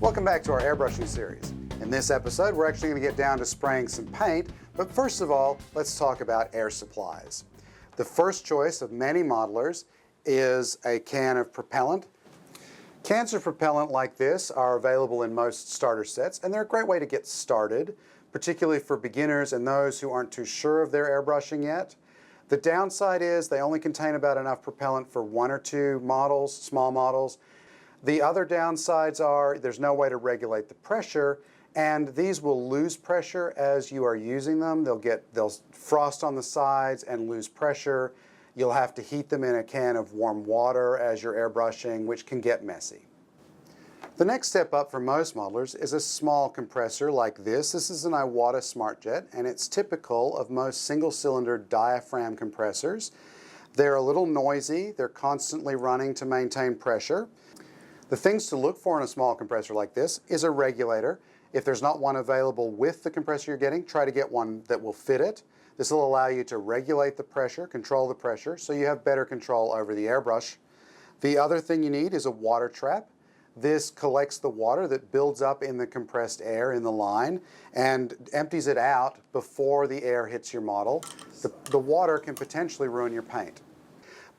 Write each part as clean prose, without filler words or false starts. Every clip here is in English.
Welcome back to our airbrushing series. In this episode, we're actually going to get down to spraying some paint, but first of all, let's talk about air supplies. The first choice of many modelers is a can of propellant. Cans of propellant like this are available in most starter sets, and they're a great way to get started, particularly for beginners and those who aren't too sure of their airbrushing yet. The downside is they only contain about enough propellant for one or two models, small models. The other downsides are there's no way to regulate the pressure, and these will lose pressure as you are using them. They'll frost on the sides and lose pressure. You'll have to heat them in a can of warm water as you're airbrushing, which can get messy. The next step up for most modelers is a small compressor like this. This is an Iwata SmartJet, and it's typical of most single-cylinder diaphragm compressors. They're a little noisy. They're constantly running to maintain pressure. The things to look for in a small compressor like this is a regulator. If there's not one available with the compressor you're getting, try to get one that will fit it. This will allow you to regulate the pressure, control the pressure, so you have better control over the airbrush. The other thing you need is a water trap. This collects the water that builds up in the compressed air in the line and empties it out before the air hits your model. The water can potentially ruin your paint.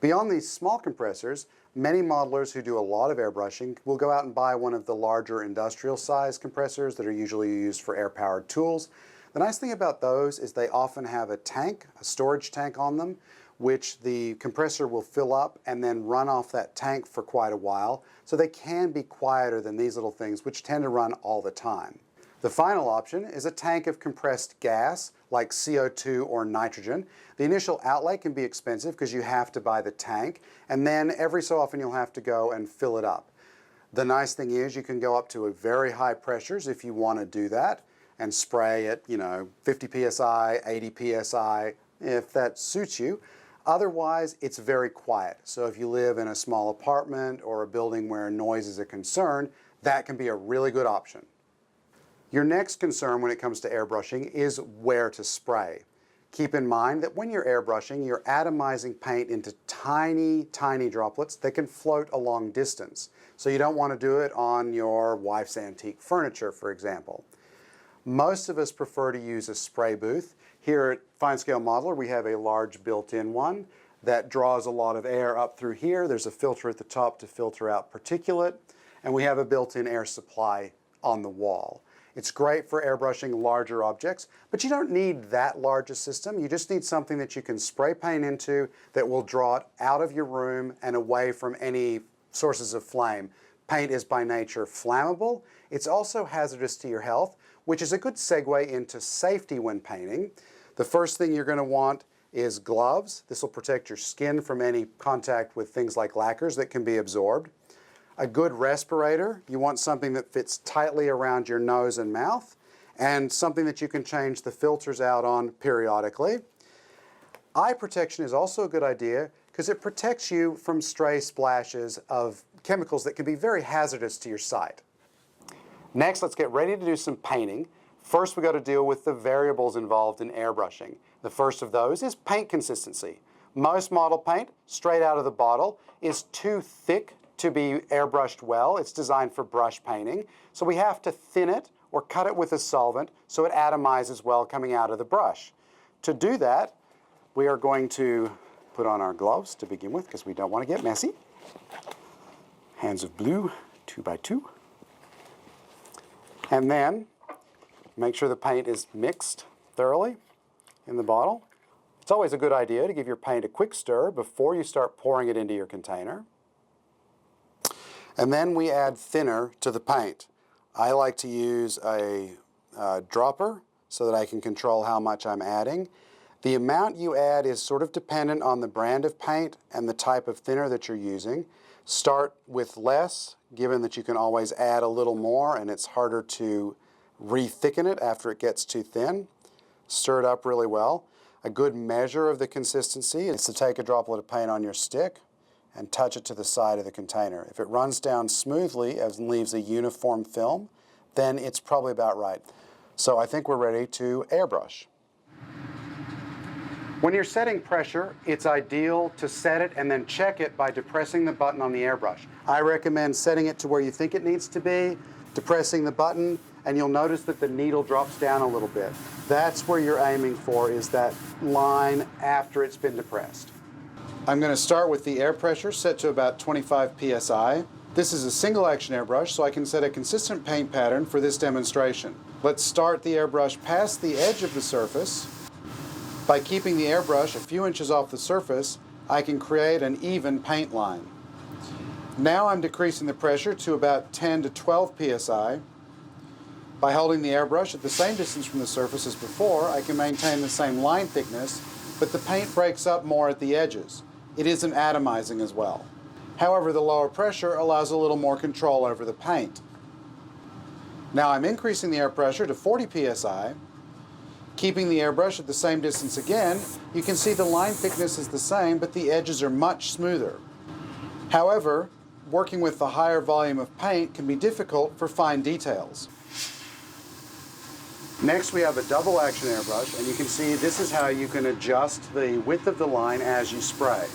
Beyond these small compressors, many modelers who do a lot of airbrushing will go out and buy one of the larger industrial size compressors that are usually used for air-powered tools. The nice thing about those is they often have a tank, a storage tank on them, which the compressor will fill up and then run off that tank for quite a while. So they can be quieter than these little things, which tend to run all the time. The final option is a tank of compressed gas, like CO2 or nitrogen. The initial outlay can be expensive because you have to buy the tank, and then every so often you'll have to go and fill it up. The nice thing is you can go up to a very high pressures if you want to do that and spray at 50 psi, 80 psi, if that suits you. Otherwise, it's very quiet. So if you live in a small apartment or a building where noise is a concern, that can be a really good option. Your next concern when it comes to airbrushing is where to spray. Keep in mind that when you're airbrushing, you're atomizing paint into tiny, tiny droplets that can float a long distance. So you don't want to do it on your wife's antique furniture, for example. Most of us prefer to use a spray booth. Here at FineScale Modeler, we have a large built-in one that draws a lot of air up through here. There's a filter at the top to filter out particulate, and we have a built-in air supply on the wall. It's great for airbrushing larger objects, but you don't need that large a system. You just need something that you can spray paint into that will draw it out of your room and away from any sources of flame. Paint is by nature flammable. It's also hazardous to your health, which is a good segue into safety when painting. The first thing you're going to want is gloves. This will protect your skin from any contact with things like lacquers that can be absorbed. A good respirator. You want something that fits tightly around your nose and mouth, and something that you can change the filters out on periodically. Eye protection is also a good idea because it protects you from stray splashes of chemicals that can be very hazardous to your sight. Next, let's get ready to do some painting. First, we got to deal with the variables involved in airbrushing. The first of those is paint consistency. Most model paint, straight out of the bottle, is too thick to be airbrushed well. It's designed for brush painting. So we have to thin it or cut it with a solvent so it atomizes well coming out of the brush. To do that, we are going to put on our gloves to begin with because we don't want to get messy. Hands of blue, 2x2. And then make sure the paint is mixed thoroughly in the bottle. It's always a good idea to give your paint a quick stir before you start pouring it into your container. And then we add thinner to the paint. I like to use a dropper so that I can control how much I'm adding. The amount you add is sort of dependent on the brand of paint and the type of thinner that you're using. Start with less, given that you can always add a little more and it's harder to re-thicken it after it gets too thin. Stir it up really well. A good measure of the consistency is to take a droplet of paint on your stick and touch it to the side of the container. If it runs down smoothly and leaves a uniform film, then it's probably about right. So I think we're ready to airbrush. When you're setting pressure, it's ideal to set it and then check it by depressing the button on the airbrush. I recommend setting it to where you think it needs to be, depressing the button, and you'll notice that the needle drops down a little bit. That's where you're aiming for, is that line after it's been depressed. I'm going to start with the air pressure set to about 25 psi. This is a single action airbrush, so I can set a consistent paint pattern for this demonstration. Let's start the airbrush past the edge of the surface. By keeping the airbrush a few inches off the surface, I can create an even paint line. Now I'm decreasing the pressure to about 10 to 12 psi. By holding the airbrush at the same distance from the surface as before, I can maintain the same line thickness, but the paint breaks up more at the edges. It isn't atomizing as well. However, the lower pressure allows a little more control over the paint. Now I'm increasing the air pressure to 40 psi. Keeping the airbrush at the same distance again, you can see the line thickness is the same, but the edges are much smoother. However, working with the higher volume of paint can be difficult for fine details. Next we have a double action airbrush, and you can see this is how you can adjust the width of the line as you spray.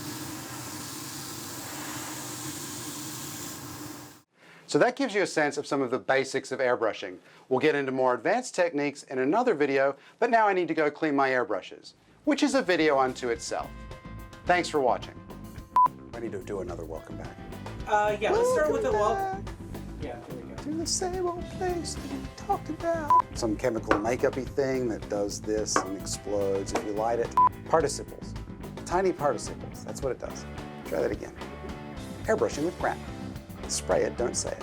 So that gives you a sense of some of the basics of airbrushing. We'll get into more advanced techniques in another video, but now I need to go clean my airbrushes, which is a video unto itself. Thanks for watching. I need to do another welcome back. Yeah, let's start with the welcome. Yeah, here we go. To the same old place that we talked about. Some chemical makeup-y thing that does this and explodes if you light it. Participles. Tiny participles. That's what it does. Try that again. Airbrushing with grammar. Spray it, don't say it.